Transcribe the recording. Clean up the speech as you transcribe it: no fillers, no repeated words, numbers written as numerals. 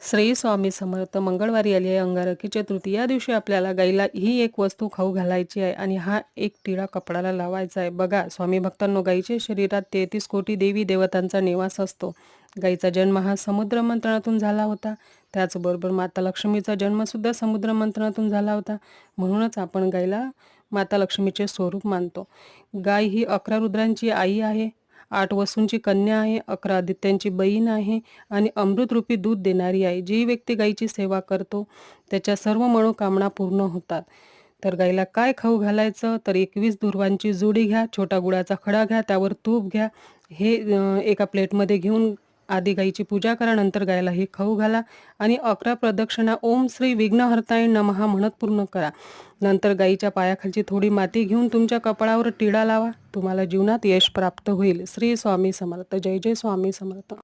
श्री स्वामी समर्थ. मंगळवारी आली आहे अंगारकी चतुर्थी. या दिवशी आपल्याला गाईला ही एक वस्तू खाऊ घालायची आहे आणि हा एक टिळा कपडाला लावायचा आहे. बघा स्वामी भक्तांनो, गाईच्या शरीरात 33 कोटी देवी देवतांचा निवास असतो. गाईचा जन्म हा समुद्र मंथनातून झाला होता. त्याचबरोबर माता लक्ष्मीचा जन्मसुद्धा समुद्र मंथनातून झाला होता. म्हणूनच आपण गाईला माता लक्ष्मीचे स्वरूप मानतो. गाय ही 11 रुद्रांची आई आहे, 8 वसूंची कन्या आहे, 11 आदित्यांची बहीण आहे आणि अमृतरूपी दूध देणारी आहे. जी व्यक्ती गाईची सेवा करतो त्याच्या सर्व मनोकामना पूर्ण होतात. तर गाईला काय खाऊ घालायचं, तर 21 दुर्वांची जुडी घ्या, छोटा गुळाचा खडा घ्या, त्यावर तूप घ्या. हे एका प्लेटमध्ये घेऊन आधी गाईची पूजा करा, नंतर गायला हे खाऊ घाला आणि 11 प्रदक्षिणा ओम श्री विघ्नहर्ताय नमः म्हणत पूर्ण करा. नंतर गाईच्या पायाखालची थोडी माती घेऊन तुमच्या कपाळावर टिळा लावा. तुम्हाला जीवनात यश प्राप्त होईल. श्री स्वामी समर्थ. जय जय स्वामी समर्थ.